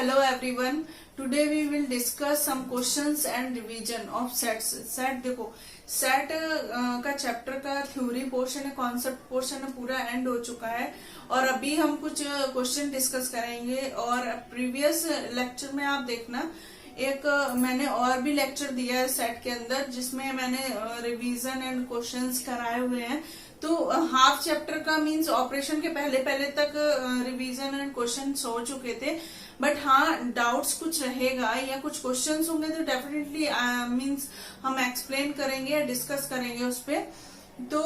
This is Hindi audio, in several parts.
Hello everyone. Today we will discuss some questions and revision of sets. Set देखो, सेट का चैप्टर का थ्योरी पोर्शन है, कॉन्सेप्ट पोर्शन है, पूरा एंड हो चुका है और अभी हम कुछ क्वेश्चन डिस्कस करेंगे। और प्रीवियस लेक्चर में आप देखना एक मैंने और भी लेक्चर दिया है सेट के अंदर जिसमें मैंने रिवीजन एंड क्वेश्चंस कराए हुए हैं। तो हाफ चैप्टर का मींस ऑपरेशन के पहले पहले तक रिवीजन एंड क्वेश्चंस हो चुके थे, बट हाँ डाउट्स कुछ रहेगा या कुछ क्वेश्चंस होंगे तो डेफिनेटली मींस हम एक्सप्लेन करेंगे या डिस्कस करेंगे उस पे। तो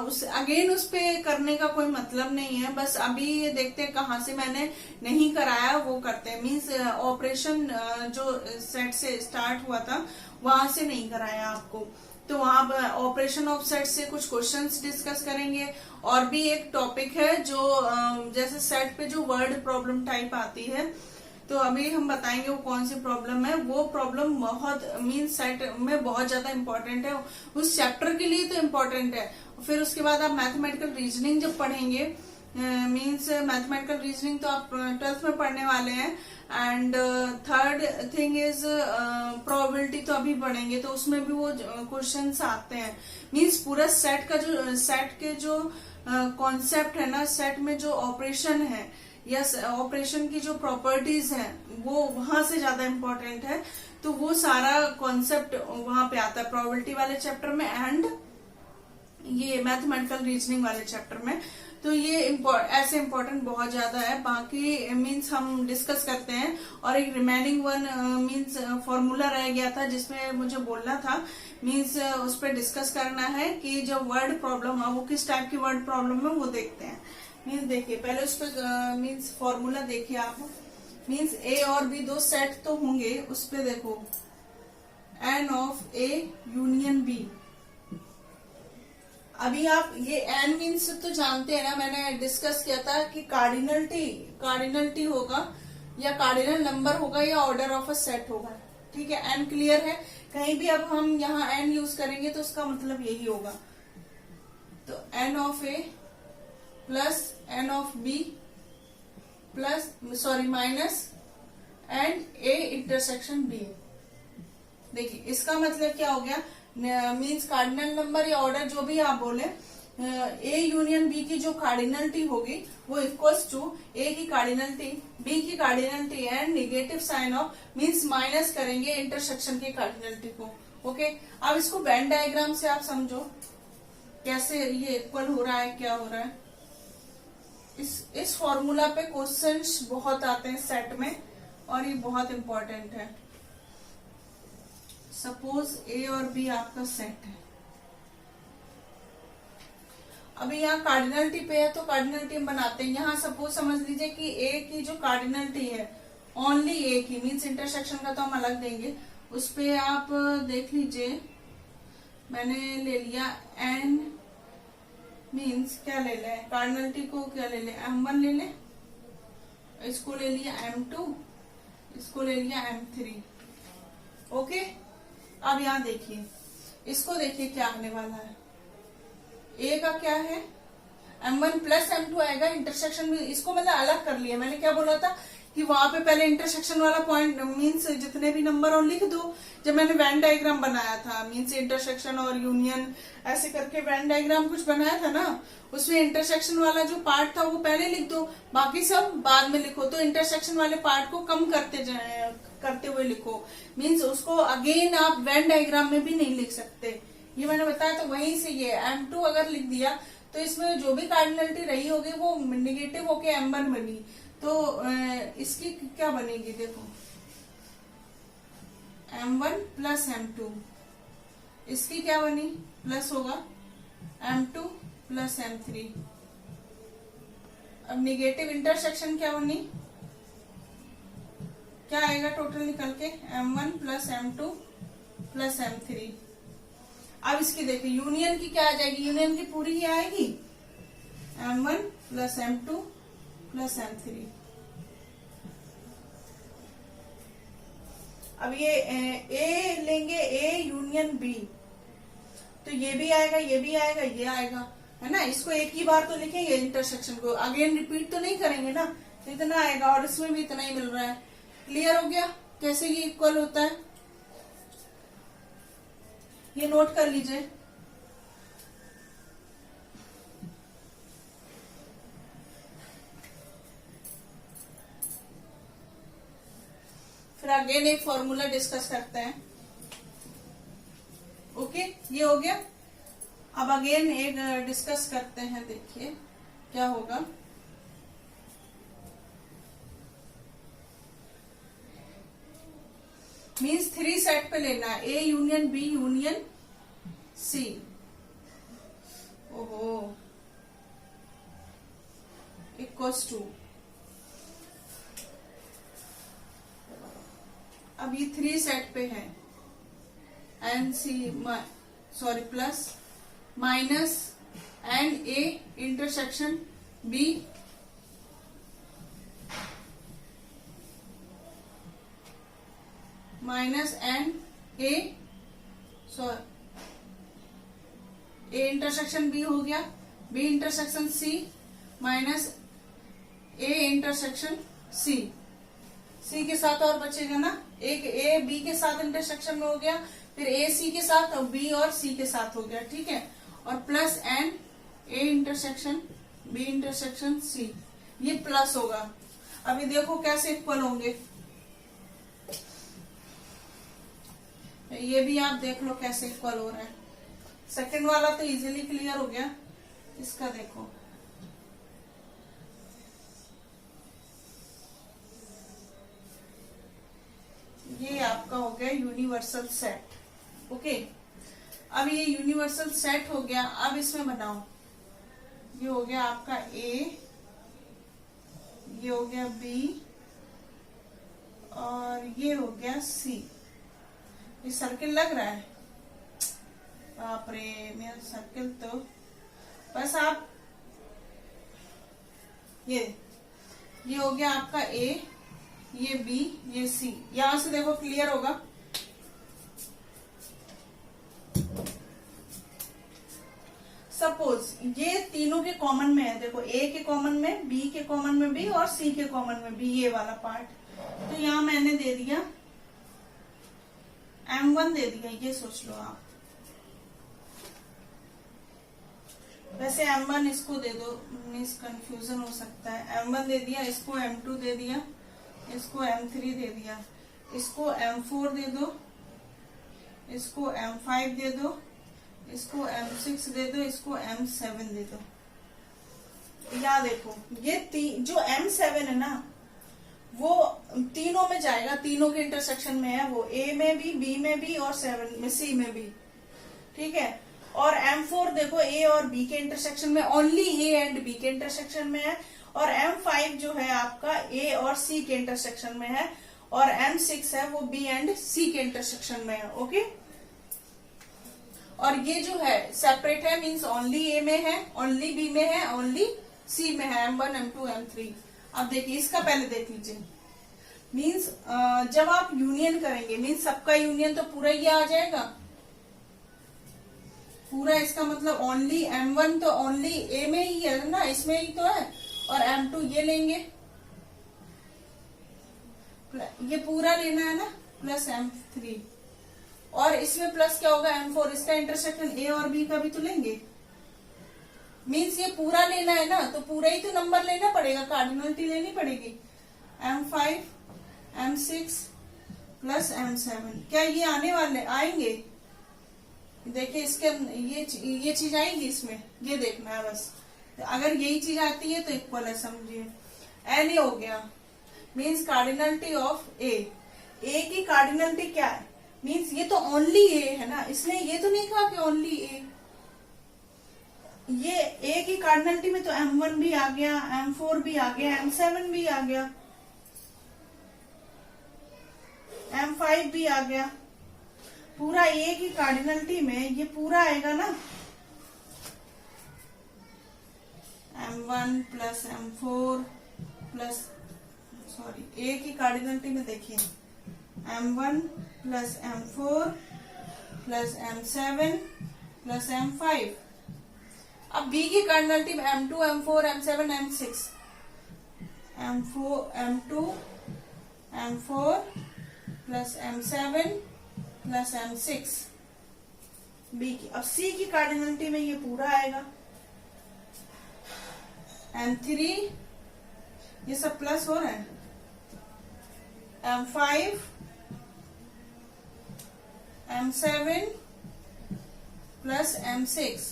उस पे करने का कोई मतलब नहीं है, बस अभी ये देखते हैं कहाँ से मैंने नहीं कराया वो करते हैं। मींस ऑपरेशन जो सेट से स्टार्ट हुआ था वहां से नहीं कराया आपको, तो वहां ऑपरेशन ऑफ सेट से कुछ क्वेश्चंस डिस्कस करेंगे। और भी एक टॉपिक है जो जैसे सेट पे जो वर्ड प्रॉब्लम टाइप आती है, तो अभी हम बताएंगे वो कौन सी प्रॉब्लम है। वो प्रॉब्लम बहुत मींस सेट में बहुत ज्यादा इंपॉर्टेंट है, उस चैप्टर के लिए तो इम्पोर्टेंट है। फिर उसके बाद आप मैथमेटिकल रीजनिंग जब पढ़ेंगे, मींस मैथमेटिकल रीजनिंग तो आप 12th में पढ़ने वाले हैं। And third thing is probability तो अभी पढ़ेंगे, तो उसमें भी वो क्वेश्चंस आते हैं। मींस पूरा सेट का जो सेट के जो कॉन्सेप्ट है ना, सेट में जो ऑपरेशन है या ऑपरेशन की जो प्रॉपर्टीज हैं वो वहां से ज्यादा इम्पोर्टेंट है। तो वो सारा कॉन्सेप्ट वहां पे आता है प्रोबेबिलिटी वाले चैप्टर में एंड ये मैथमेटिकल रीजनिंग वाले चैप्टर में। तो ये ऐसे इम्पोर्टेंट बहुत ज्यादा है। बाकी मींस हम डिस्कस करते हैं। और एक रिमेनिंग वन मींस फॉर्मूला रह गया था जिसमें मुझे बोलना था, मींस उस पर डिस्कस करना है कि जो वर्ड प्रॉब्लम है वो किस टाइप की वर्ड प्रॉब्लम है वो देखते हैं। मीन्स देखिए पहले उस पर मीन्स फॉर्मूला देखिए आप। मीन्स ए और बी दो सेट तो होंगे, उस पे देखो n of A union B. अभी आप ये एन मीन्स तो जानते हैं ना, मैंने डिस्कस किया था कि कार्डिनलिटी होगा या कार्डिनल नंबर होगा या ऑर्डर ऑफ अ सेट होगा। ठीक है, एन क्लियर है। कहीं भी अब हम यहाँ एन यूज करेंगे तो उसका मतलब यही होगा। तो n of A plus n of B plus minus and A intersection B. देखिए इसका मतलब क्या हो गया, मींस कार्डिनल नंबर या ऑर्डर जो भी आप बोले, ए यूनियन बी की जो कार्डिनलिटी होगी वो इक्वल्स टू ए की कार्डिनलिटी, बी की cardinality and negative sign of means minus करेंगे इंटरसेक्शन की कार्डिनलिटी को। ओके, अब इसको वेन डायग्राम से आप समझो कैसे ये इक्वल हो रहा है, क्या हो रहा है। इस फॉर्मूला पे क्वेश्चंस बहुत आते हैं सेट में और ये बहुत इंपॉर्टेंट है। सपोज ए और बी आपका सेट है। अभी यहाँ कार्डिनलिटी पे है तो कार्डिनलिटी हम बनाते हैं। यहाँ सपोज समझ लीजिए कि ए की जो कार्डिनलिटी है ओनली ए की, मीन्स इंटरसेक्शन का तो हम अलग देंगे। उस पे आप देख लीजिए, मैंने ले लिया एन मीन्स क्या ले लें, कार्डिनलिटी को क्या ले लें, M1 ले लें, इसको ले लिया M2, इसको ले लिया M3। ओके, अब यहाँ देखिए, इसको देखिए क्या आने वाला है। ए का क्या है M1 प्लस M2 आएगा, इंटरसेक्शन में इसको मतलब अलग कर लिया। मैंने क्या बोला था कि वहां पे पहले इंटरसेक्शन वाला पॉइंट मींस जितने भी नंबर और लिख दो। जब मैंने वेन डायग्राम बनाया था मींस इंटरसेक्शन और यूनियन ऐसे करके वेन डायग्राम कुछ बनाया था ना, उसमें इंटरसेक्शन वाला जो पार्ट था वो पहले लिख दो, बाकी सब बाद में लिखो। तो इंटरसेक्शन वाले पार्ट को कम करते हुए लिखो। मींस उसको अगेन आप वेन डायग्राम में भी नहीं लिख सकते, ये मैंने बताया। तो वहीं से ये M2 अगर लिख दिया तो इसमें जो भी कार्डिनलिटी रही होगी वो निगेटिव होके M1 बनी। तो इसकी क्या बनेगी, देखो M1 प्लस M2, इसकी क्या बनी, प्लस होगा M2 प्लस M3। अब निगेटिव इंटरसेक्शन क्या बनी, क्या आएगा टोटल निकल के M1 plus M2 plus M3। अब इसकी देखिए यूनियन की क्या आ जाएगी, यूनियन की पूरी ही आएगी M1 plus M2 plus M3। अब ये ए लेंगे, ए यूनियन बी, तो ये भी आएगा, ये भी आएगा, ये आएगा, है ना। इसको एक ही बार तो लिखेंगे इंटरसेक्शन को, अगेन रिपीट तो नहीं करेंगे ना। इतना आएगा और इसमें भी इतना ही मिल रहा है। क्लियर हो गया कैसे ये इक्वल होता है, ये नोट कर लीजिए। फिर अगेन एक फॉर्मूला डिस्कस करते हैं। ओके, ये हो गया। अब अगेन एक डिस्कस करते हैं, देखिए क्या होगा। मीन्स 3 सेट पे लेना है, A union B union C. ओहो, इक्वल्स टू, अब ये 3 सेट पे है, N C sorry plus minus and A intersection B minus and A A intersection B हो गया, B intersection C minus A intersection C. C के साथ और बचेगा ना, एक ए बी के साथ इंटरसेक्शन में हो गया, फिर ए सी के साथ और बी और सी के साथ हो गया, ठीक है। और plus n A intersection B intersection C, ये प्लस होगा। अभी देखो कैसे इक्वल होंगे, ये भी आप देख लो कैसे इक्वल हो रहा है। सेकंड वाला तो इजीली क्लियर हो गया, इसका देखो। ये आपका हो गया यूनिवर्सल सेट। ओके, अब ये यूनिवर्सल सेट हो गया, अब इसमें बनाओ। ये हो गया आपका ए, ये हो गया बी और ये हो गया सी। ये सर्किल लग रहा है, बाप रे, मेरा सर्किल तो बस आप ये हो गया आपका ए, ये बी, ये सी। यहां से देखो क्लियर होगा। सपोज ये तीनों के कॉमन में है, देखो ए के कॉमन में, बी के कॉमन में बी और सी के कॉमन में बी, ये वाला पार्ट। तो यहां मैंने दे दिया M1 दे दिया, ये सोच लो आप। वैसे M1 इसको दे दो, मीन्स कंफ्यूजन हो सकता है। M1 दे दिया, इसको M2 दे दिया, इसको M3 दे दिया, इसको M4 दे दो, इसको M5 दे दो, इसको M6 दे दो, इसको M7 दे दो। या देखो ये जो M7 है ना, वो तीनों में जाएगा, तीनों के इंटरसेक्शन में है वो, ए में भी, बी में भी और 7 में, सी में भी, ठीक है। और M4 देखो ए और बी के इंटरसेक्शन में, ओनली ए एंड बी के इंटरसेक्शन में है। और M5 जो है आपका ए और सी के इंटरसेक्शन में है, और M6 है वो बी एंड सी के इंटरसेक्शन में है। ओके, और ये जो है सेपरेट है, मीन्स ओनली ए में है, ओनली बी में है, ओनली सी में है, M1 M2 M3। अब देखिए इसका पहले देख लीजिए। मीन्स जब आप यूनियन करेंगे, मीन्स सबका यूनियन तो पूरा ही आ जाएगा, पूरा। इसका मतलब ओनली M1 तो ओनली ए में ही है ना, इसमें ही तो है, और M2 ये लेंगे, ये पूरा लेना है ना, प्लस M3। और इसमें प्लस क्या होगा M4, इसका इंटरसेक्शन ए और बी का भी तो लेंगे। मीन्स ये पूरा लेना है ना, तो पूरा ही तो नंबर लेना पड़ेगा, कार्डिनलिटी लेनी पड़ेगी। M5 M6 प्लस M7, क्या ये आने वाले आएंगे? देखिए इसके ये चीज आएगी इसमें, ये देखना है बस। अगर यही चीज आती है तो इक्वल है, समझिए। एन ए हो गया, मीन्स कार्डिनलिटी ऑफ ए। ए की कार्डिनलिटी क्या है? मीन्स ये तो ओनली ए है ना, इसने ये तो नहीं कहा कि ओनली ए। ये ए की कार्डिनलिटी में तो M1 भी आ गया, M4 भी आ गया, M7 भी आ गया, M5 भी आ गया। पूरा ए की कार्डिनलिटी में ये पूरा आएगा ना, M1 plus M4 plus, sorry, ए की कार्डिनलिटी में देखिए M1 plus M4 plus M7 plus M5। अब बी की कार्डिनलिटी में M2 M4 M7 M6, M4 M2 M4 plus M7 plus M6 B की। अब सी की कार्डिनलिटी में ये पूरा आएगा, M3 ये सब प्लस हो रहा है, M5 M7 प्लस M6।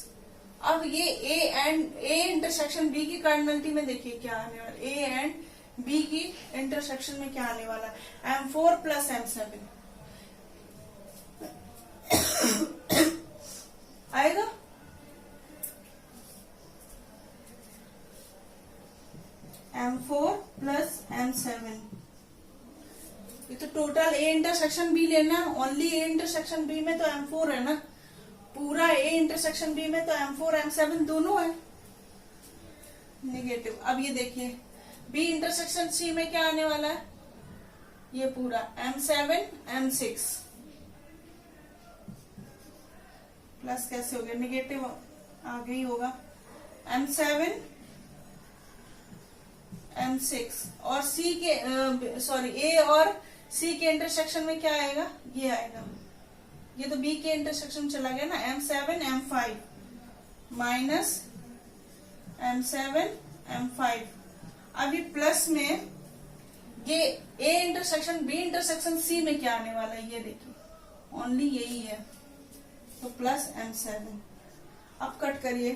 अब ये ए इंटरसेक्शन बी की कार्डिनलिटी में देखिए क्या आने वाला, ए एंड बी की इंटरसेक्शन में क्या आने वाला है, M4 प्लस M7 आएगा। M4 प्लस M7, ये तो टोटल ए इंटरसेक्शन बी लेना, ओनली ए इंटरसेक्शन बी में तो M4 है ना, पूरा ए इंटरसेक्शन बी में तो M4 M7 दोनों है नेगेटिव। अब ये देखिए बी इंटरसेक्शन सी में क्या आने वाला है, ये पूरा M7 M6 प्लस कैसे हो गया, नेगेटिव आगे ही होगा, M7 M6 और सी के सॉरी ए और सी के इंटरसेक्शन में क्या आएगा, ये आएगा, ये तो बी के इंटरसेक्शन चला गया ना, M7 M5 minus M7 M5। अब ये प्लस में ये A intersection B intersection C में क्या आने वाला है, ये देखिए ओनली यही है, तो प्लस M7। अब कट करिए,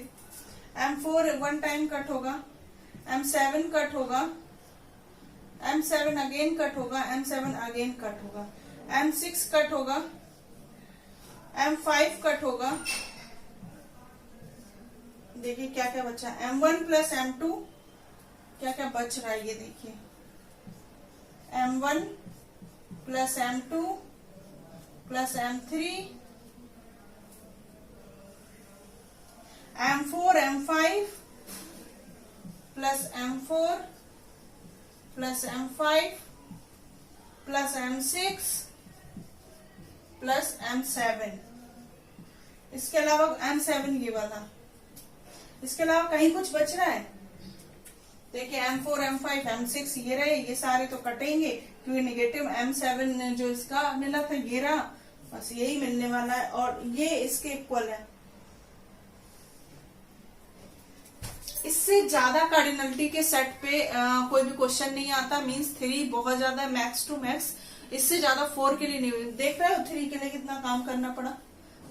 M4 वन टाइम कट होगा, M7 कट होगा, M7 अगेन कट होगा, M7 अगेन कट होगा, M6 कट होगा, M5 कट होगा। देखिए क्या क्या बचा, M1 प्लस M2 क्या क्या बच रहा है, ये देखिए M1 plus M2 plus M3 M4 M5 plus M4 plus M5 plus M6 plus M7। इसके अलावा M7 ये वाला, इसके अलावा कहीं कुछ बच रहा है, देखिए M4 M5 M6 ये रहे, ये सारे तो कटेंगे क्योंकि नेगेटिव M7 जो इसका मिला था ये रहा, बस यही मिलने वाला है और ये इसके इक्वल है। इससे ज्यादा कार्डिनलिटी के सेट पे कोई भी क्वेश्चन नहीं आता, मींस 3 बहुत ज्यादा मैक्स टू मैक्स, इससे ज्यादा 4 के लिए नहीं। देख रहे हो 3 के लिए कितना काम करना पड़ा,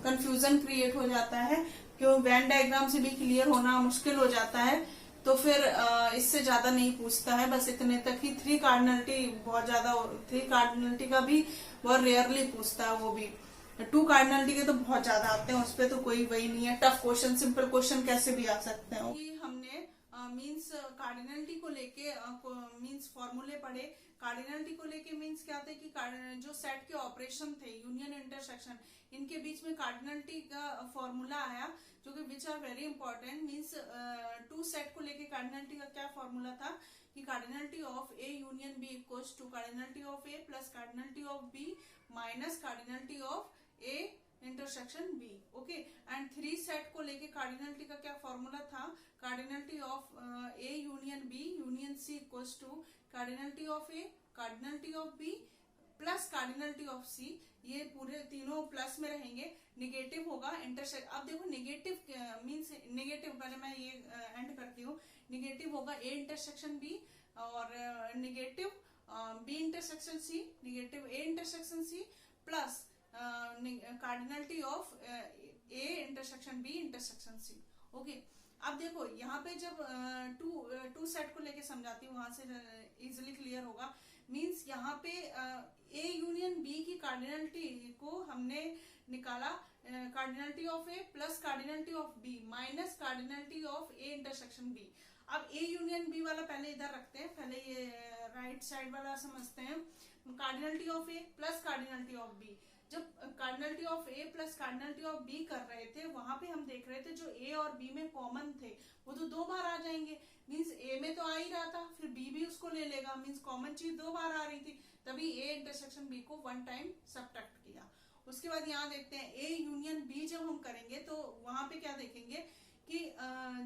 कंफ्यूजन क्रिएट हो जाता है, क्यों वेन डायग्राम से भी क्लियर होना मुश्किल हो जाता है, तो फिर इससे ज्यादा नहीं पूछता है, बस इतने तक ही। 3 कार्डिनलिटी बहुत ज्यादा, 3 कार्डिनलिटी का भी बहुत रेयरली पूछता है, वो भी 2 कार्डिनलिटी के तो बहुत ज्यादा आते हैं, उस पर तो कोई वही नहीं है। टफ क्वेश्चन सिंपल क्वेश्चन कैसे भी आ सकते हैं। हमने मींस कार्डिनलिटी को लेके मींस फॉर्मूले पढ़े, कार्डिनलिटी को लेके मींस क्या थे कि जो सेट के ऑपरेशन थे यूनियन इंटरसेक्शन, इनके बीच में कार्डिनलिटी का फॉर्मूला आया जो कि which are very important. Means 2 set को लेके कार्डिनलिटी का क्या फॉर्मूला था कि cardinality of A union B equals to cardinality of A plus cardinality of B minus cardinality of A intersection B. Okay, and 3 set को लेके कार्डिनलिटी का क्या फॉर्मूला था, cardinality of A union B union C equals to cardinality of A cardinality of B plus cardinality of C. ये पूरे तीनों प्लस में रहेंगे, निगेटिव होगा इंटरसेक्ट। अब देखो निगेटिव मींस नेगेटिव, पहले मैं ये एंड करती हूँ, निगेटिव होगा ए इंटरसेक्शन बी और negative B intersection C, negative A intersection C plus cardinality of A intersection B intersection C. Okay, अब देखो यहाँ पे जब टू सेट को लेके समझाती हूँ, वहां से इजिली क्लियर होगा। मींस यहाँ पे ए यूनियन बी की कार्डिनलिटी को हमने निकाला, cardinality of A plus cardinality of B minus cardinality of A intersection B. अब ए यूनियन बी वाला पहले इधर रखते हैं, पहले ये राइट साइड वाला समझते हैं। Cardinality of A plus cardinality of B, जब cardinality of A plus cardinality of B कर रहे थे, वहां पे हम देख रहे थे जो ए और बी में कॉमन थे वो तो 2 बार आ जाएंगे। मींस ए में तो आ ही रहा था, फिर बी भी उसको ले लेगा, मींस कॉमन चीज 2 बार आ रही थी, तभी ए इंटरसेक्शन बी को 1 टाइम सब्ट्रैक्ट किया। उसके बाद यहाँ देखते हैं ए यूनियन बी जब हम करेंगे तो वहां पे क्या देखेंगे कि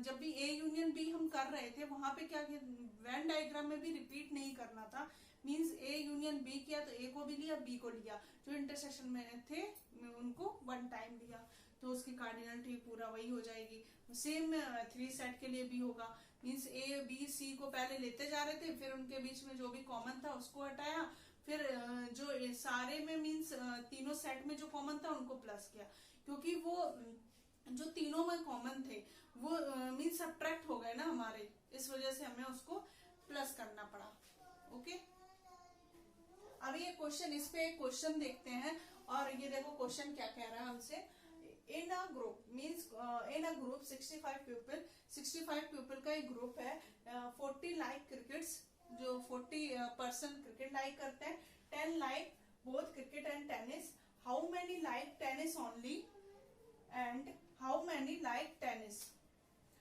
जब भी ए यूनियन बी हम कर रहे थे वहां पे क्या वेन डायग्राम में भी रिपीट नहीं करना था। मींस ए यूनियन बी किया तो ए को भी लिया, बी को लिया, जो इंटरसेक्शन में थे उनको वन टाइम लिया, तो उसकी कार्डिनलिटी पूरा वही हो जाएगी। सेम 3 सेट के लिए भी होगा, मींस ए बी सी को पहले लेते जा रहे थे, फिर उनके बीच में जो भी कॉमन था उसको हटाया, फिर जो सारे में मींस तीनों सेट में जो कॉमन था उनको प्लस किया, क्योंकि वो जो तीनों में कॉमन थे वो मींस सब्ट्रैक्ट हो गए ना हमारे, इस वजह से हमें उसको प्लस करना पड़ा। ओके, अब ये क्वेश्चन, इस पे एक क्वेश्चन देखते हैं, और ये देखो क्वेश्चन क्या कह रहा है हमसे। In a group means in a group 65 people, 65 people का एक ग्रुप है, 40 लाइक क्रिकेट्स, जो 40% क्रिकेट लाइक करते हैं, 10 like both cricket and tennis, how many like tennis only and how many like tennis.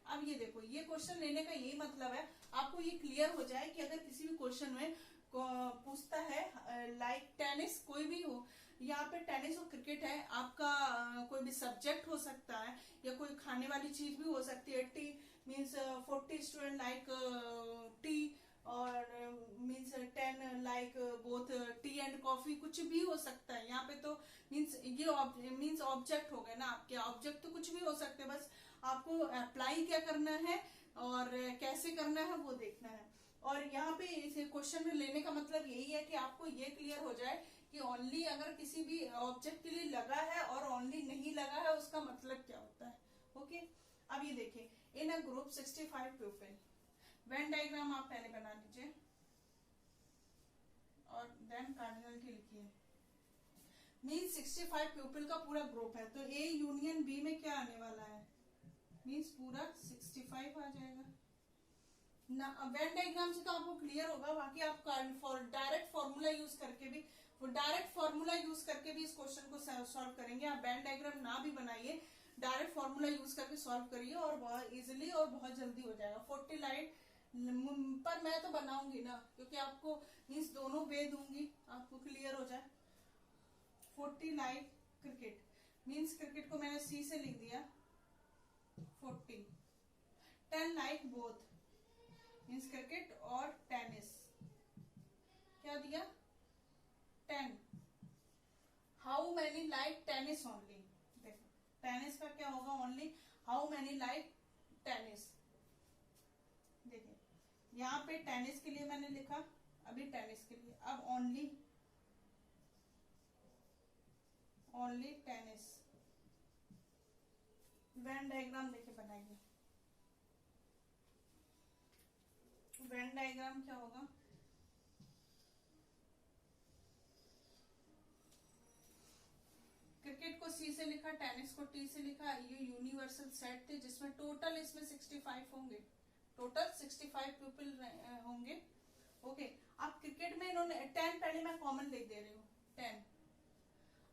अब ये देखो, ये क्वेश्चन लेने का यही मतलब है आपको ये क्लियर हो जाए कि अगर किसी भी क्वेश्चन में पूछता है लाइक टेनिस, कोई भी हो, यहाँ पे टेनिस और क्रिकेट है, आपका कोई भी सब्जेक्ट हो सकता है या कोई खाने वाली चीज भी हो सकती है। Tea means 40 student like tea, और means 10 like both tea and coffee, कुछ भी हो सकता है यहाँ पे। तो मीन्स ये मीन्स ऑब्जेक्ट हो गए ना आपके, ऑब्जेक्ट तो कुछ भी हो सकते हैं, बस आपको अप्लाई क्या करना है और कैसे करना है वो देखना है। और यहाँ पे इस क्वेश्चन में लेने का मतलब यही है कि आपको ये क्लियर हो जाए कि ओनली अगर किसी भी ऑब्जेक्ट के लिए लगा है और ओनली नहीं लगा है उसका मतलब क्या होता है। ओके, अब ये देखिए, in a group 65 people, Venn diagram आप पहले बना लीजिए और देन कार्डिनलिटी लिखिए। मीन्स 65 पीपल का पूरा ग्रुप है, तो ए यूनियन बी में क्या आने वाला है, मीन्स पूरा 65 आ जाएगा ना। वेन डायग्राम से तो आपको क्लियर होगा, बाकी आप डायरेक्ट फॉर्मूला यूज करके भी, इस क्वेश्चन को सॉल्व करेंगे। आप वेन डायग्राम ना भी बनाइए, डायरेक्ट फॉर्मूला यूज करके सॉल्व करिए और बहुत इजीली और बहुत जल्दी हो जाएगा। 40 लाइट पर मैं तो बनाऊंगी ना, क्योंकि आपको मीन्स दोनों वे दूंगी, आपको क्लियर हो जाए। 40 लाइक क्रिकेट, मीन्स क्रिकेट को मैंने सी से लिख दिया 40, 10 लाइक बोथ मीन्स क्रिकेट और टेनिस, क्या दिया 10, how many like tennis only, देखो टेनिस का क्या होगा only, how many like tennis. देखिए यहाँ पे टेनिस के लिए मैंने लिखा, अभी टेनिस के लिए, अब ओनली टेनिस। वेन डायग्राम देखे बनाइए, वेन डायग्राम क्या होगा, क्रिकेट को सी से लिखा, टेनिस को टी से लिखा, ये यूनिवर्सल सेट थे जिसमें टोटल इसमें 65 होंगे, टोटल 65 पीपल होंगे। ओके, अब क्रिकेट में इन्होंने 10 पहले मैं कॉमन लिख दे रही हूँ 10,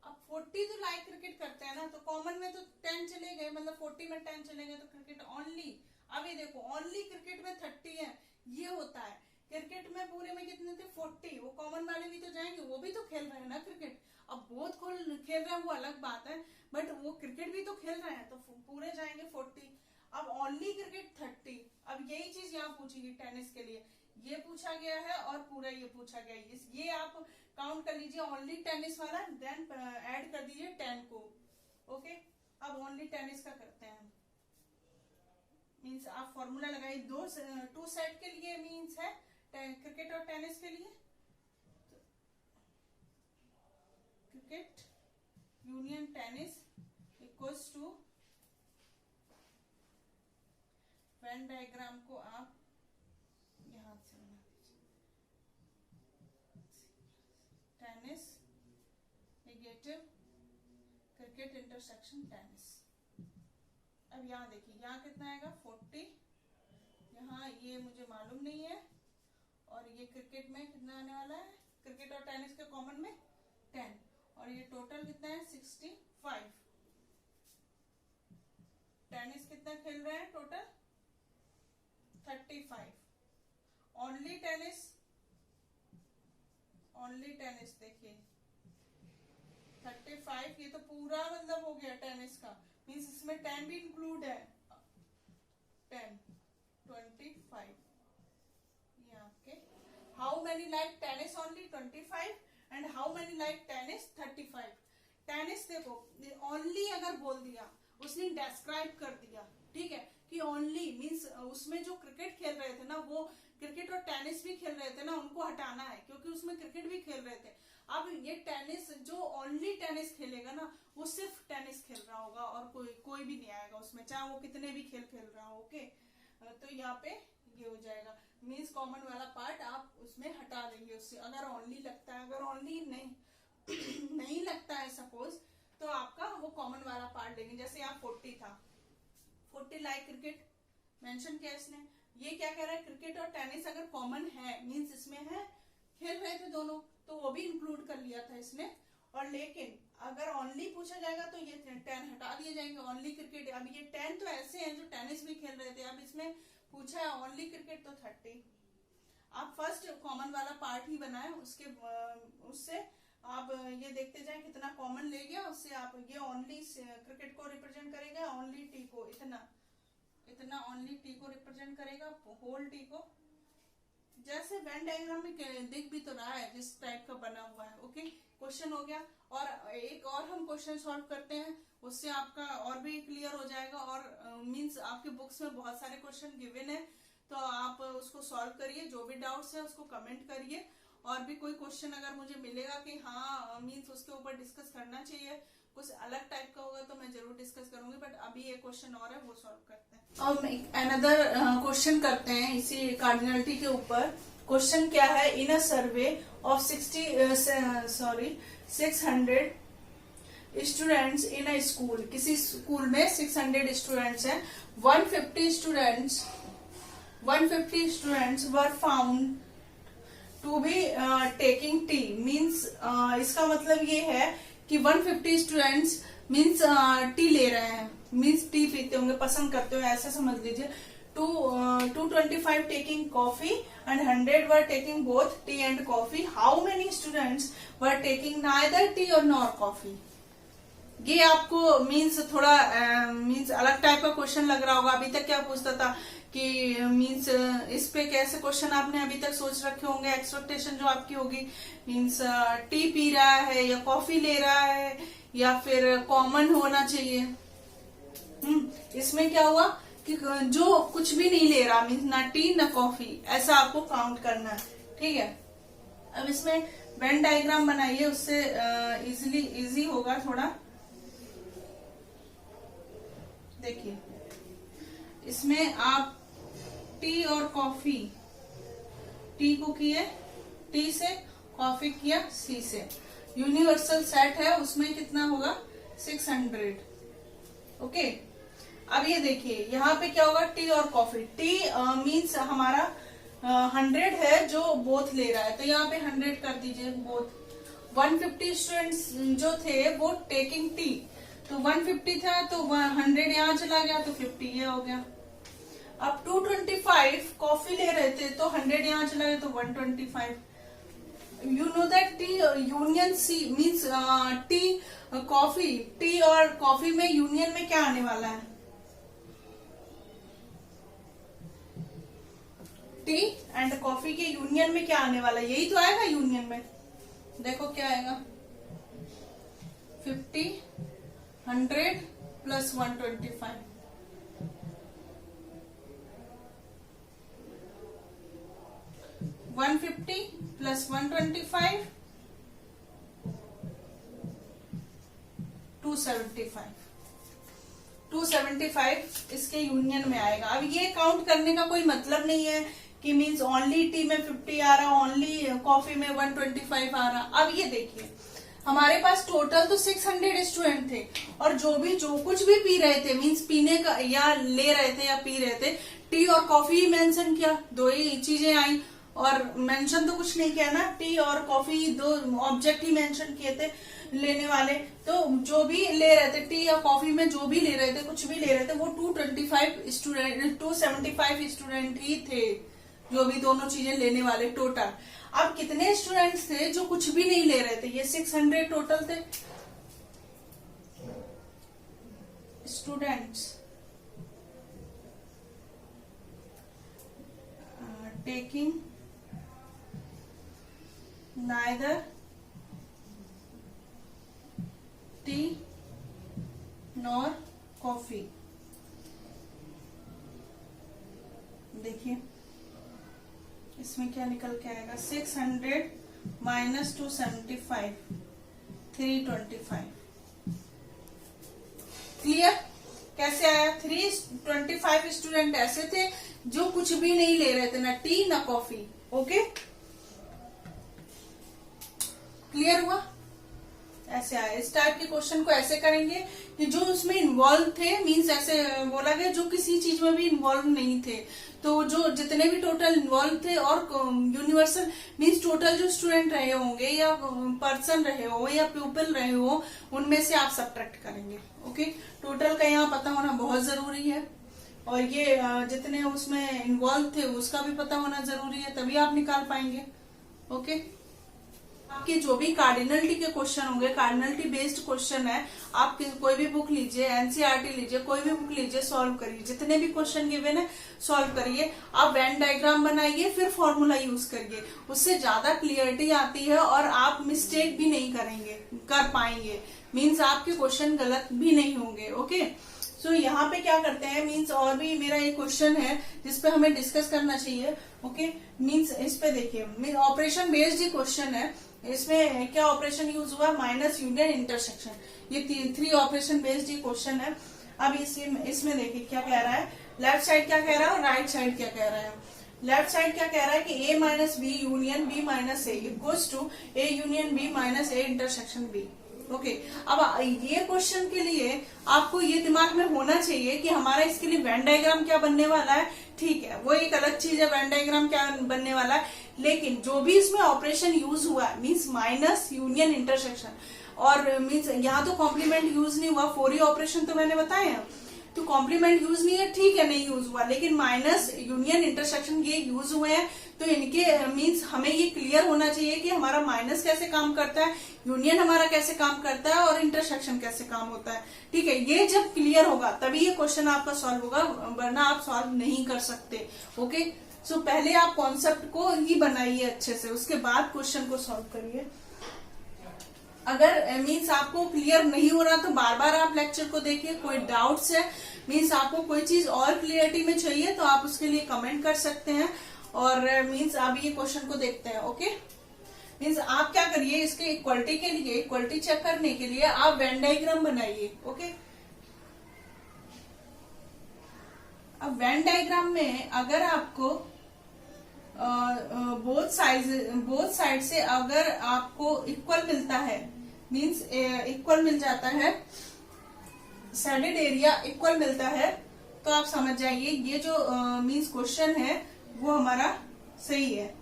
अब 40 तो लाइक क्रिकेट करते हैं ना, तो कॉमन में तो 10 चले गए, मतलब 40 में 10 चले गए, तो क्रिकेट ओनली। अब ये देखो ओनली क्रिकेट में 30 है, ये होता है। क्रिकेट में पूरे में कितने थे 40, वो कॉमन वाले भी तो जाएंगे, वो भी तो खेल रहे हैं ना क्रिकेट। अब बहुत खेल रहे हैं वो अलग बात है, बट वो क्रिकेट भी तो खेल रहे हैं, तो पूरे जाएंगे 40। अब ओनली क्रिकेट 30, अब यही चीज यहाँ पूछेगी टेनिस के लिए, ये पूछा गया है और पूरा ये पूछा गया है, ये आप काउंट कर लीजिए ओनली टेनिस वाला, देन ऐड कर दीजिए 10 को। ओके, अब ओनली टेनिस का करते हैं, मीन्स आप फॉर्मूला लगाइए, 2 सेट के लिए मीन्स है क्रिकेट और टेनिस के लिए, तो cricket union tennis equals to, Venn diagram को आप यहां से बना दीजिए, tennis negative cricket intersection tennis. अब यहाँ देखिए, यहाँ कितना आएगा 40, यहाँ ये मुझे मालूम नहीं है, और ये क्रिकेट में कितना आने वाला है, क्रिकेट और टेनिस के कॉमन में 10, और ये टोटल कितना है 65। टेनिस कितना खेल रहे हैं टोटल 35, ओनली टेनिस देखिए 35, ये तो पूरा मतलब हो गया टेनिस का, मीन्स इसमें 10 भी इंक्लूड है, 10 25 ये आपके how many like tennis only 25 and how many like tennis 35। Tennis देखो ओनली अगर बोल दिया, उसने डिस्क्राइब कर दिया, ठीक है, कि ओनली मीन्स उसमें जो क्रिकेट खेल रहे थे ना, वो क्रिकेट और टेनिस भी खेल रहे थे ना, उनको हटाना है क्योंकि उसमें क्रिकेट भी खेल रहे थे। अब ये टेनिस जो ओनली टेनिस खेलेगा ना, वो सिर्फ टेनिस खेल रहा होगा और कोई भी नहीं आएगा उसमें, चाहे वो कितने भी खेल खेल रहा हो। ओके, तो यहाँ पे ये हो जाएगा, मीन्स कॉमन वाला पार्ट आप उसमें हटा देंगे उससे, अगर ओनली लगता है। अगर ओनली नहीं नहीं लगता है सपोज, तो आपका वो कॉमन वाला पार्ट लेंगे। जैसे यहाँ 40 था, 40 लाइक क्रिकेट मेंशन किया इसने। ये क्या कह रहा है, क्रिकेट और टेनिस अगर कॉमन है, मीन्स इसमें है, खेल रहे थे दोनों, तो वो भी इंक्लूड कर लिया था इसने। और लेकिन अगर ओनली पूछा जाएगा तो ये 10 हटा दिए जाएंगे, ओनली क्रिकेट। अब ये 10 तो ऐसे हैं जो टेनिस भी खेल रहे थे, अब इसमें पूछा है ओनली क्रिकेट तो 30। आप फर्स्ट कॉमन वाला पार्ट ही बनाए, उससे आप ये देखते जाए कितना कॉमन ले गया, उससे आप ये ओनली क्रिकेट को रिप्रेजेंट करेगा, ओनली टी को इतना ओनली टी को रिप्रेजेंट करेगा, होल टी को। जैसे वेन डायग्राम में दिख भी तो रहा है जिस टाइप का बना हुआ है। ओके, क्वेश्चन हो गया। और एक और हम क्वेश्चन सॉल्व करते हैं, उससे आपका और भी क्लियर हो जाएगा। और मींस आपके बुक्स में बहुत सारे क्वेश्चन गिवन है, तो आप उसको सॉल्व करिए। जो भी डाउट्स है उसको कमेंट करिए। और भी कोई क्वेश्चन अगर मुझे मिलेगा कि हाँ मींस उसके ऊपर डिस्कस करना चाहिए, कुछ अलग टाइप का होगा, तो मैं जरूर डिस्कस करूंगी। बट अभी एक क्वेश्चन और है, वो सॉल्व करते हैं। अब अनदर क्वेश्चन करते हैं इसी कार्डिनलिटी के ऊपर। क्वेश्चन क्या है, in a survey of 600 students in a school, किसी स्कूल में 600 स्टूडेंट्स हैं, 150 students were found to be taking tea. Means इसका मतलब ये है कि 150 स्टूडेंट्स मीन्स टी ले रहे हैं, मीन्स टी पीते होंगे, पसंद करते हो, ऐसे समझ लीजिए। 225 taking coffee and 100 were taking both tea and coffee. How many students were taking neither T और नॉर कॉफी। ये आपको मीन्स थोड़ा मीन्स अलग टाइप का क्वेश्चन लग रहा होगा। अभी तक क्या पूछता था कि मीन्स इस पे कैसे क्वेश्चन आपने अभी तक सोच रखे होंगे, एक्सपेक्टेशन जो आपकी होगी, मीन्स टी पी रहा है या कॉफी ले रहा है या फिर कॉमन होना चाहिए। इसमें क्या हुआ कि जो कुछ भी नहीं ले रहा, मीन्स ना टी ना कॉफी, ऐसा आपको काउंट करना है, ठीक है। अब इसमें वेन डायग्राम बनाइए, उससे इजी होगा थोड़ा। देखिए इसमें आप टी और कॉफी, टी को किए टी से, कॉफी किया सी से, यूनिवर्सल सेट है, उसमें कितना होगा 600। ओके, अब ये देखिए यहाँ पे क्या होगा, टी और कॉफी। टी मीन्स हमारा 100 है जो बोथ ले रहा है, तो यहाँ पे 100 कर दीजिए बोथ। 150 स्टूडेंट्स जो थे वो टेकिंग टी, तो 150 था तो 100 यहाँ चला गया, तो 50 ये हो गया। अब 225 कॉफी ले रहे थे, तो 100 यहाँ चला गया, तो 125। You know that T union C means tea coffee, tea और कॉफी में यूनियन में क्या आने वाला है, टी एंड कॉफी के यूनियन में क्या आने वाला है, यही तो आएगा यूनियन में। देखो क्या आएगा, 50 100 प्लस 125, 150 प्लस 125 275 इसके यूनियन में आएगा। अब ये काउंट करने का कोई मतलब नहीं है कि मीन्स ओनली टी में 50 आ रहा, ओनली कॉफी में 125 आ रहा। अब ये देखिए हमारे पास टोटल तो 600 स्टूडेंट थे, और जो कुछ भी पी रहे थे, मीन्स पीने का या ले रहे थे या पी रहे थे, टी और कॉफी ही मेंशन किया, दो ही चीजें आई, और मेंशन तो कुछ नहीं किया ना, टी और कॉफी दो ऑब्जेक्ट ही मेंशन किए थे लेने वाले। तो जो भी ले रहे थे, टी या कॉफी में जो भी ले रहे थे, कुछ भी ले रहे थे, वो 275 स्टूडेंट ही थे, जो भी दोनों चीजें लेने वाले टोटल। अब कितने स्टूडेंट्स थे जो कुछ भी नहीं ले रहे थे, ये 600 टोटल थे students taking neither tea nor coffee। देखिए इसमें क्या निकल के आएगा, 600 माइनस 275 325। क्लियर? कैसे आया? 325 स्टूडेंट ऐसे थे जो कुछ भी नहीं ले रहे थे, ना टी ना कॉफी। ओके, क्लियर हुआ? ऐसे आया। इस टाइप के क्वेश्चन को ऐसे करेंगे कि जो उसमें इन्वॉल्व थे, मींस ऐसे बोला गया जो किसी चीज में भी इन्वॉल्व नहीं थे, तो जो जितने भी टोटल इन्वॉल्व थे और यूनिवर्सल मींस टोटल जो स्टूडेंट रहे होंगे या पर्सन रहे हो या पीपल रहे हो, उनमें से आप सब्ट्रैक्ट करेंगे। ओके, टोटल का यहाँ पता होना बहुत जरूरी है, और ये जितने उसमें इन्वॉल्व थे उसका भी पता होना जरूरी है, तभी आप निकाल पाएंगे। ओके, आपके जो भी कार्डिनलिटी के क्वेश्चन होंगे, कार्डिनलिटी बेस्ड क्वेश्चन है, आप कोई भी बुक लीजिए, एनसीईआरटी लीजिए, कोई भी बुक लीजिए, सॉल्व करिए। जितने भी क्वेश्चन गिवन है सॉल्व करिए, आप वेन डायग्राम बनाइए, फिर फॉर्मूला यूज करिए, उससे ज्यादा क्लियरिटी आती है और आप मिस्टेक भी नहीं कर पाएंगे, मीन्स आपके क्वेश्चन गलत भी नहीं होंगे। ओके, सो यहाँ पे क्या करते हैं, मीन्स और भी मेरा एक क्वेश्चन है जिसपे हमें डिस्कस करना चाहिए। ओके, मीन्स इस पे देखिए, ऑपरेशन बेस्ड ही क्वेश्चन है। इसमें क्या ऑपरेशन यूज हुआ, माइनस, यूनियन, इंटरसेक्शन, ये 3 ऑपरेशन बेस्ड ही क्वेश्चन है। अब इसमें देखिए क्या कह रहा है, लेफ्ट साइड क्या कह रहा है और राइट साइड क्या कह रहा है। लेफ्ट साइड क्या कह रहा है कि a minus B union b minus A equals to a union b minus A intersection b। Okay, अब ये क्वेश्चन के लिए आपको ये दिमाग में होना चाहिए कि हमारा इसके लिए वेन डायग्राम क्या बनने वाला है। ठीक है, वो एक अलग चीज है वेन डायग्राम क्या बनने वाला है, लेकिन जो भी इसमें ऑपरेशन यूज हुआ मीन्स माइनस, यूनियन, इंटरसेक्शन, और मीन्स यहाँ तो कॉम्प्लीमेंट यूज नहीं हुआ, 4 ऑपरेशन तो मैंने बताया, तो कॉम्प्लीमेंट यूज नहीं है, ठीक है, नहीं यूज हुआ, लेकिन माइनस, यूनियन, इंटरसेक्शन ये यूज हुए हैं, तो इनके मीन्स हमें ये क्लियर होना चाहिए कि हमारा माइनस कैसे काम करता है, यूनियन हमारा कैसे काम करता है और इंटरसेक्शन कैसे काम होता है। ठीक है, ये जब क्लियर होगा तभी ये क्वेश्चन आपका सॉल्व होगा, वरना आप सॉल्व नहीं कर सकते। ओके, सो पहले आप कॉन्सेप्ट को ही बनाइए अच्छे से, उसके बाद क्वेश्चन को सॉल्व करिए। अगर मीन्स आपको क्लियर नहीं हो रहा तो बार बार आप लेक्चर को देखिए। कोई डाउट्स है, मीन्स आपको कोई चीज और क्लियरिटी में चाहिए तो आप उसके लिए कमेंट कर सकते हैं, और मीन्स आप ये क्वेश्चन को देखते हैं। ओके, मीन्स आप क्या करिए, इसके इक्वलिटी के लिए, इक्वलिटी चेक करने के लिए आप वेन डायग्राम बनाइए। ओके, अब वेन डायग्राम में अगर आपको बोथ साइड से अगर आपको इक्वल मिलता है, मीन्स इक्वल मिल जाता है, सैडेड एरिया इक्वल मिलता है, तो आप समझ जाइए ये जो मीन्स क्वेश्चन है वो हमारा सही है।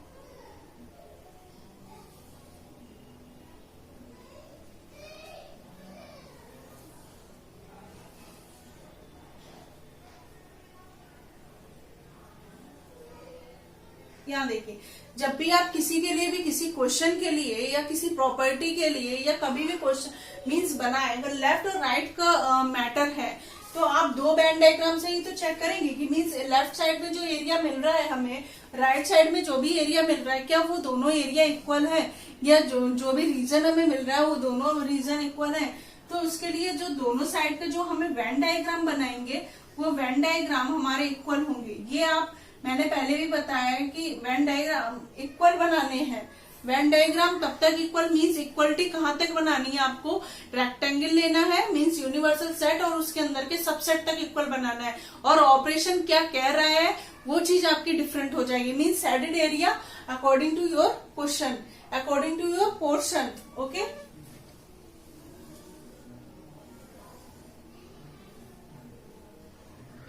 यहाँ देखिए, जब भी आप किसी के लिए भी, किसी क्वेश्चन के लिए या किसी प्रॉपर्टी के लिए या कभी भी क्वेश्चन मीन्स बनाए, अगर लेफ्ट और राइट का मैटर है तो आप 2 वेन डायग्राम से ही तो चेक करेंगे कि मीन्स लेफ्ट साइड में जो एरिया मिल रहा है हमें, राइट साइड में जो भी एरिया मिल रहा है, क्या वो दोनों एरिया इक्वल है, या जो भी रीजन हमें मिल रहा है वो दोनों रीजन इक्वल है। तो उसके लिए जो दोनों साइड पे जो हमें वेन डायग्राम बनाएंगे वो वेन डायग्राम हमारे इक्वल होंगे। ये आप, मैंने पहले भी बताया है कि वेन डायग्राम इक्वल बनाने हैं। वेन डायग्राम तब तक इक्वल मीन्स इक्वलिटी कहाँ तक बनानी है, आपको रेक्टेंगल लेना है मीन्स यूनिवर्सल सेट और उसके अंदर के सबसेट तक इक्वल बनाना है, और ऑपरेशन क्या कह रहा है वो चीज आपकी डिफरेंट हो जाएगी। Means shaded area according to your question, according to your portion. Okay,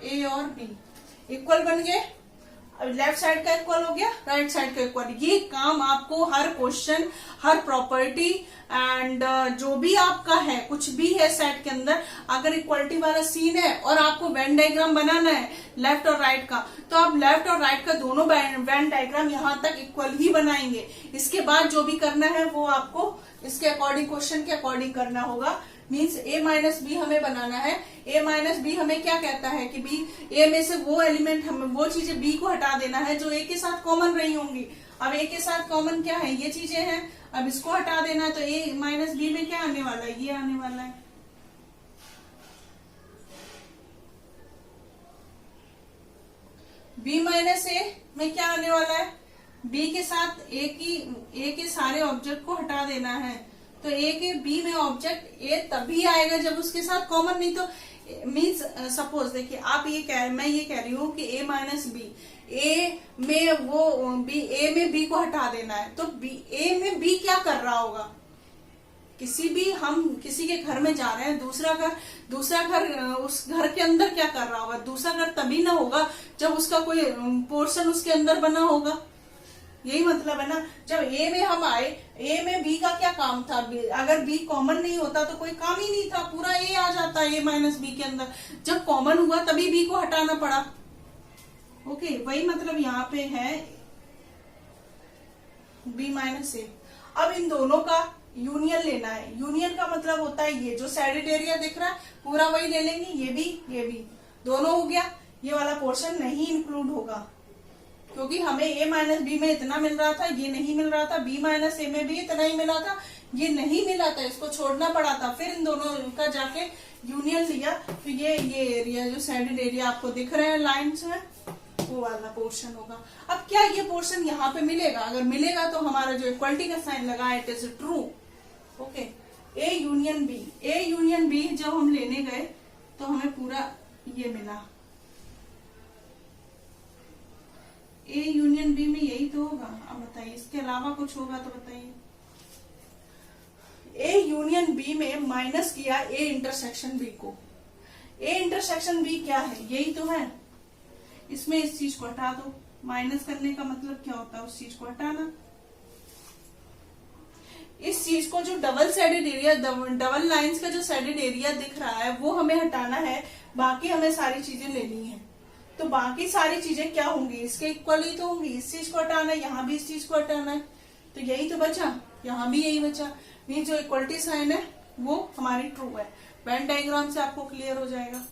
A और बी इक्वल बन गए, लेफ्ट साइड का इक्वल हो गया, राइट साइड का इक्वल। ये काम आपको हर क्वेश्चन, हर प्रॉपर्टी एंड जो भी आपका है, कुछ भी है सेट के अंदर, अगर इक्वलिटी वाला सीन है और आपको वेन डायग्राम बनाना है लेफ्ट और राइट का, तो आप लेफ्ट और राइट का दोनों वेन डायग्राम यहाँ तक इक्वल ही बनाएंगे। इसके बाद जो भी करना है वो आपको इसके अकॉर्डिंग, क्वेश्चन के अकॉर्डिंग करना होगा। मीन्स a माइनस बी हमें बनाना है। a माइनस बी हमें क्या कहता है कि b, a में से वो एलिमेंट, हमें वो चीजें b को हटा देना है जो a के साथ कॉमन रही होंगी। अब ए के साथ कॉमन क्या है, ये चीजें हैं। अब इसको हटा देना है तो ए माइनस बी में क्या आने वाला है, ये आने वाला है। बी माइनस ए में क्या आने वाला है, बी के साथ ए के सारे ऑब्जेक्ट को हटा देना है। तो ए के बी में ऑब्जेक्ट ए तभी आएगा जब उसके साथ कॉमन, नहीं तो मीन्स सपोज देखिए आप मैं ये कह रही हूँ कि ए माइनस बी, ए में वो बी, ए में बी को हटा देना है, तो ए में बी क्या कर रहा होगा, हम किसी के घर में जा रहे हैं, दूसरा घर उस घर के अंदर क्या कर रहा होगा, दूसरा घर तभी ना होगा जब उसका कोई पोर्शन उसके अंदर बना होगा। यही मतलब है ना। जब ए में हम आए, ए में बी का क्या काम था, अगर बी कॉमन नहीं होता तो कोई काम ही नहीं था, पूरा ए आ जाता ए माइनस बी के अंदर। जब कॉमन हुआ तभी बी को हटाना पड़ा। ओके, वही मतलब यहाँ पे है बी माइनस ए। अब इन दोनों का यूनियन लेना है। यूनियन का मतलब होता है ये जो साइडेड एरिया दिख रहा है पूरा वही ले लेंगे, ये भी दोनों हो गया। ये वाला पोर्शन नहीं इंक्लूड होगा क्योंकि हमें ए माइनस बी में इतना मिल रहा था, ये नहीं मिल रहा था। बी माइनस ए में भी इतना ही मिला था, ये नहीं मिला था, इसको छोड़ना पड़ा था। फिर इन दोनों का जाके यूनियन लिया तो ये एरिया जो साइडेड एरिया आपको दिख रहे हैं लाइन्स में, वो वाला पोर्शन होगा। अब क्या ये पोर्शन यहाँ पे मिलेगा, अगर मिलेगा तो हमारा जो इक्वलिटी का साइन लगा है it is true. Okay, A union B जब हम लेने गए तो हमें पूरा ये मिला। ए यूनियन बी में यही तो होगा। अब बताइए इसके अलावा कुछ होगा तो बताइए। ए यूनियन बी में माइनस किया ए इंटरसेक्शन बी को। ए इंटरसेक्शन बी क्या है, यही तो है। इसमें इस चीज को हटा दो। माइनस करने का मतलब क्या होता है, उस चीज को हटाना। इस चीज को जो double sided area, double lines का जो साइडेड एरिया दिख रहा है वो हमें हटाना है, बाकी हमें सारी चीजें लेनी है। तो बाकी सारी चीजें क्या होंगी, इसके इक्वल ही तो होंगी। इस चीज को हटाना है, यहाँ भी इस चीज को हटाना है, तो यही तो बचा, यहाँ भी यही बचा। ये जो इक्वलिटी साइन है वो हमारी ट्रू है। वेन डायग्राम से आपको क्लियर हो जाएगा।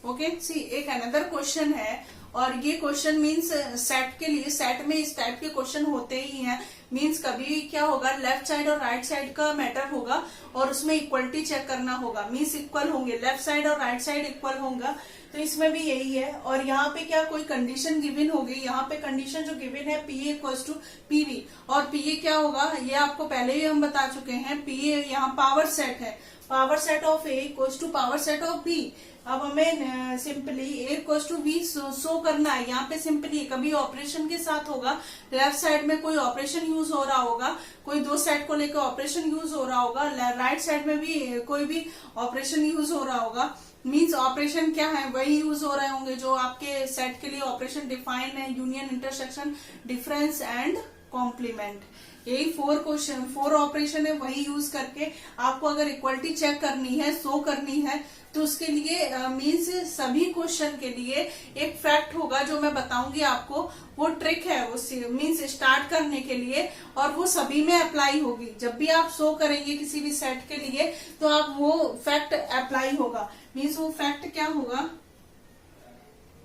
ओके, सी एक अनदर क्वेश्चन है, और ये क्वेश्चन मीन्स सेट के लिए, सेट में इस टाइप के क्वेश्चन होते ही हैं। मीन्स कभी क्या होगा, लेफ्ट साइड और राइट साइड का मैटर होगा और उसमें इक्वलिटी चेक करना होगा। मीन्स इक्वल होंगे, लेफ्ट साइड और राइट साइड इक्वल होगा, तो इसमें भी यही है। और यहाँ पे क्या कोई कंडीशन गिवन होगी, यहाँ पे कंडीशन जो गिवन है पी इक्वल्स टू पीवी, और पी क्या होगा ये आपको पहले ही हम बता चुके हैं। पी यहाँ पावर सेट है, power set of A equals to power set of B. अब हमें simply A equals to B show करना है। यहाँ पे सिंपली कभी ऑपरेशन के साथ होगा, लेफ्ट साइड में कोई ऑपरेशन यूज हो रहा होगा, कोई दो सेट को लेकर ऑपरेशन यूज हो रहा होगा, राइट साइड में भी कोई भी ऑपरेशन यूज हो रहा होगा। मीन्स ऑपरेशन क्या है, वही यूज हो रहे होंगे जो आपके सेट के लिए ऑपरेशन डिफाइन है, union, intersection, difference and complement. यही फोर ऑपरेशन है, वही यूज करके आपको अगर इक्वलिटी चेक करनी है, शो करनी है, तो उसके लिए मीन्स सभी क्वेश्चन के लिए एक फैक्ट होगा जो मैं बताऊंगी आपको। वो ट्रिक है, वो मीन्स स्टार्ट करने के लिए, और वो सभी में अप्लाई होगी। जब भी आप शो करेंगे किसी भी सेट के लिए तो आप वो फैक्ट अप्लाई होगा। मीन्स वो फैक्ट क्या होगा,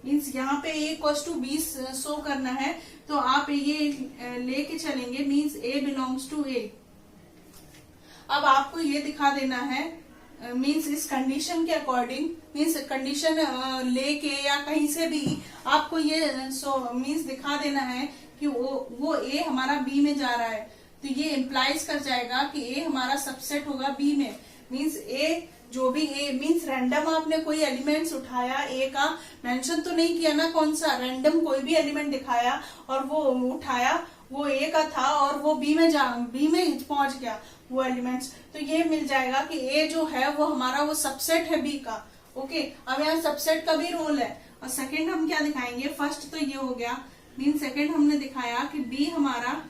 मीन्स यहाँ पे ए इक्वल्स टू बी शो करना है तो आप ये लेके चलेंगे। मीन्स ए बिलोंग्स टू ए। अब आपको ये दिखा देना है, मीन्स इस कंडीशन के अकॉर्डिंग, मीन्स कंडीशन लेके या कहीं से भी आपको ये मीन्स दिखा देना है कि वो ए हमारा बी में जा रहा है, तो ये इम्प्लाइज कर जाएगा कि ए हमारा सबसेट होगा बी में। मीन्स ए जो भी ए मीन्स रैंडम आपने कोई एलिमेंट्स उठाया, ए का मेंशन तो नहीं किया ना कौन सा, रैंडम कोई भी एलिमेंट दिखाया और वो उठाया, वो ए का था और वो बी में पहुंच गया वो एलिमेंट्स, तो ये मिल जाएगा कि ए जो है वो हमारा वो सबसेट है बी का। ओके, अब यहाँ सबसेट का भी रोल है। और सेकंड हम क्या दिखाएंगे, फर्स्ट तो ये हो गया, मीन सेकंड हमने दिखाया कि बी हमारा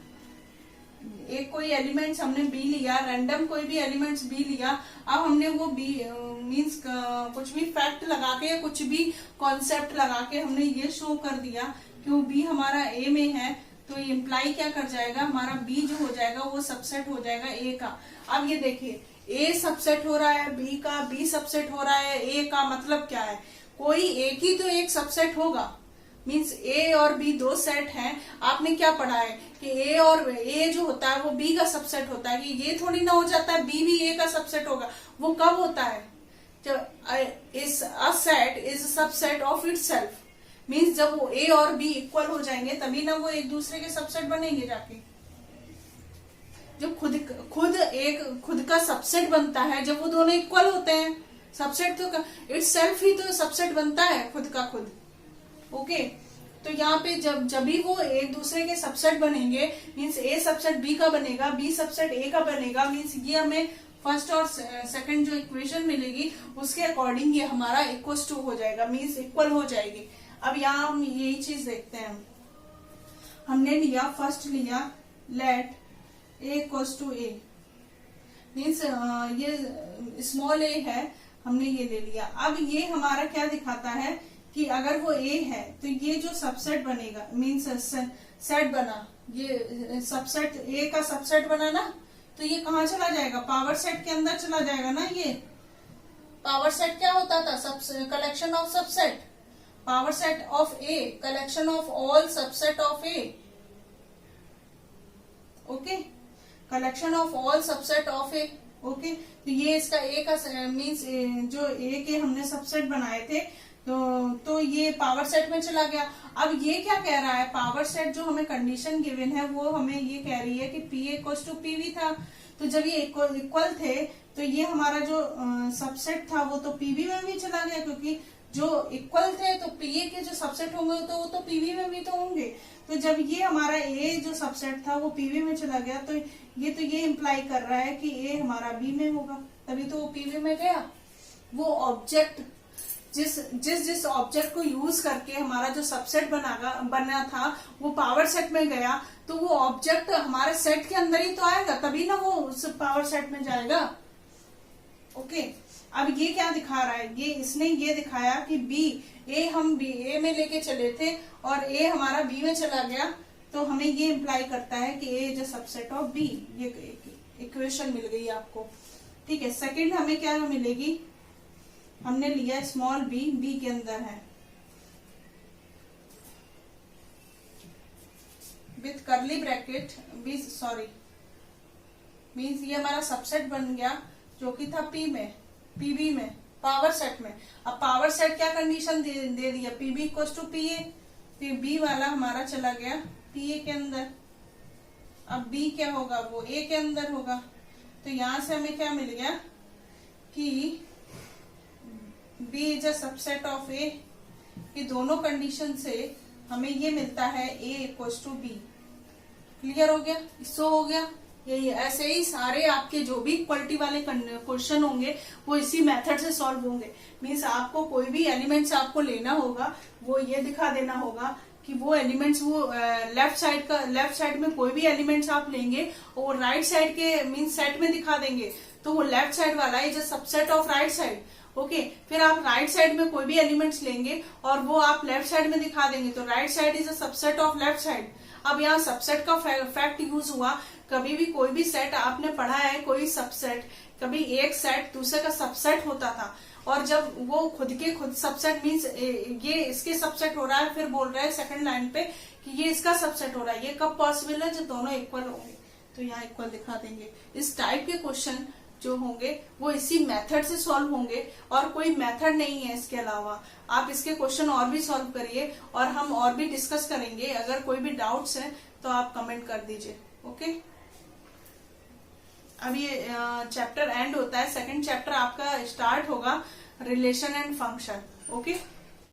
एक कोई एलिमेंट्स हमने बी लिया, रैंडम कोई भी एलिमेंट्स बी लिया। अब हमने वो बी मीन्स कुछ भी फैक्ट लगा के, कुछ भी कॉन्सेप्ट लगा के हमने ये शो कर दिया कि वो बी हमारा ए में है, तो ये इम्प्लाई क्या कर जाएगा, हमारा बी जो हो जाएगा वो सबसेट हो जाएगा ए का। अब ये देखिए, ए सबसेट हो रहा है बी का, बी सबसेट हो रहा है ए का, मतलब क्या है, कोई एक ही तो एक सबसेट होगा। मीन्स ए और बी दो सेट हैं। आपने क्या पढ़ा है कि ए और ए जो होता है वो बी का सबसेट होता है, कि ये थोड़ी ना हो जाता है बी भी ए का सबसेट होगा। वो कब होता है? जब इस a set is subset of itself, means जब वो ए और बी इक्वल हो जाएंगे तभी ना वो एक दूसरे के सबसेट बनेंगे जाके। जब खुद का सबसेट बनता है जब वो दोनों इक्वल होते हैं। सबसेट तो इटसेल्फ ही तो सबसेट बनता है खुद का खुद। ओके, तो यहाँ पे जब भी वो एक दूसरे के सबसेट बनेंगे, मीन्स ए सबसेट बी का बनेगा, बी सबसेट ए का बनेगा, मीन्स ये हमें फर्स्ट और सेकंड जो इक्वेशन मिलेगी उसके अकॉर्डिंग ये हमारा इक्वल टू हो जाएगा, मीन्स इक्वल हो जाएगी। अब यहाँ हम यही चीज देखते हैं। हमने लिया फर्स्ट लिया let A equals to A, means ये स्मॉल ए है, हमने ये ले लिया। अब ये हमारा क्या दिखाता है कि अगर वो ए है तो ये जो सबसेट बनेगा, मीन्स सेट बना, ये सबसेट ए का सबसेट बना ना, तो ये कहाँ चला जाएगा? पावर सेट के अंदर चला जाएगा ना। ये पावर सेट क्या होता था? Collection of subset. Power set of A, collection of all subset of A. Okay, collection of all subset of A. Okay, तो ये इसका ए का मीन्स जो ए के हमने सबसेट बनाए थे तो ये पावर सेट में चला गया। अब ये क्या कह रहा है? पावर सेट जो हमें कंडीशन गिवन है वो हमें ये कह रही है कि पी इक्वल्स टू पीवी था। तो जब ये इक्वल थे तो ये हमारा जो सबसेट था वो तो पीवी में भी चला गया, क्योंकि जो इक्वल थे तो पीए के जो सबसेट होंगे तो वो तो पीवी में भी तो होंगे। तो जब ये हमारा ए जो सबसेट था वो पीवी में चला गया तो ये इम्प्लाई कर रहा है कि ए हमारा बी में होगा, तभी तो वो पीवी में गया। वो ऑब्जेक्ट जिस ऑब्जेक्ट को यूज करके हमारा जो सबसेट बना था वो पावर सेट में गया, तो वो ऑब्जेक्ट हमारे सेट के अंदर ही तो आएगा, तभी ना वो उस पावर सेट में जाएगा। ओके, अब ये क्या दिखा रहा है? इसने ये दिखाया कि हम बी ए में लेके चले थे और ए हमारा बी में चला गया, तो हमें ये इम्प्लाई करता है कि A is a subset of B. ये इक्वेशन मिल गई आपको। ठीक है, सेकंड हमें क्या मिलेगी? हमने लिया स्मॉल बी के अंदर है विथ करली ब्रैकेट बी, सॉरी मीन्स ये हमारा सबसेट बन गया जो कि था पीबी में, पावर सेट में। अब पावर सेट क्या कंडीशन दे दिया? पीबी इक्वल्स टू पीए, फिर बी वाला हमारा चला गया पीए के अंदर। अब बी क्या होगा? वो ए के अंदर होगा। तो यहां से हमें क्या मिल गया कि B is a subset of A। ये दोनों कंडीशन से हमें ये मिलता है A equals to B. Clear हो गया? इसो हो गया। यही ऐसे ही सारे आपके जो भी इक्वलिटी वाले क्वेश्चन होंगे वो इसी मेथड से सॉल्व होंगे। मीन्स आपको कोई भी एलिमेंट्स आपको लेना होगा, वो ये दिखा देना होगा कि वो एलिमेंट्स वो लेफ्ट साइड में कोई भी एलिमेंट्स आप लेंगे और राइट साइड के मीन्स सेट में दिखा देंगे, तो वो लेफ्ट साइड वाला is a subset of right side. Okay, फिर आप राइट साइड में कोई भी एलिमेंट्स लेंगे और वो आप लेफ्ट साइड में दिखा देंगे, तो right side is a subset of left side. अब यहाँ सबसेट का फैक्ट यूज हुआ। कभी भी कोई भी सेट आपने पढ़ा है, कोई सबसेट, कभी एक सेट दूसरे का सबसेट होता था, और जब वो खुद के खुद सबसेट मीन्स ये इसके सबसेट हो रहा है, फिर बोल रहा है सेकंड लाइन पे कि ये इसका सबसेट हो रहा है। ये कब पॉसिबल है? जब दोनों इक्वल होंगे, तो यहाँ इक्वल दिखा देंगे। इस टाइप के क्वेश्चन जो होंगे वो इसी मेथड से सॉल्व होंगे और कोई मेथड नहीं है इसके अलावा। आप इसके क्वेश्चन और भी सॉल्व करिए और हम और भी डिस्कस करेंगे। अगर कोई भी डाउट्स है तो आप कमेंट कर दीजिए। ओके, अब ये चैप्टर एंड होता है। सेकंड चैप्टर आपका स्टार्ट होगा, रिलेशन एंड फंक्शन। ओके।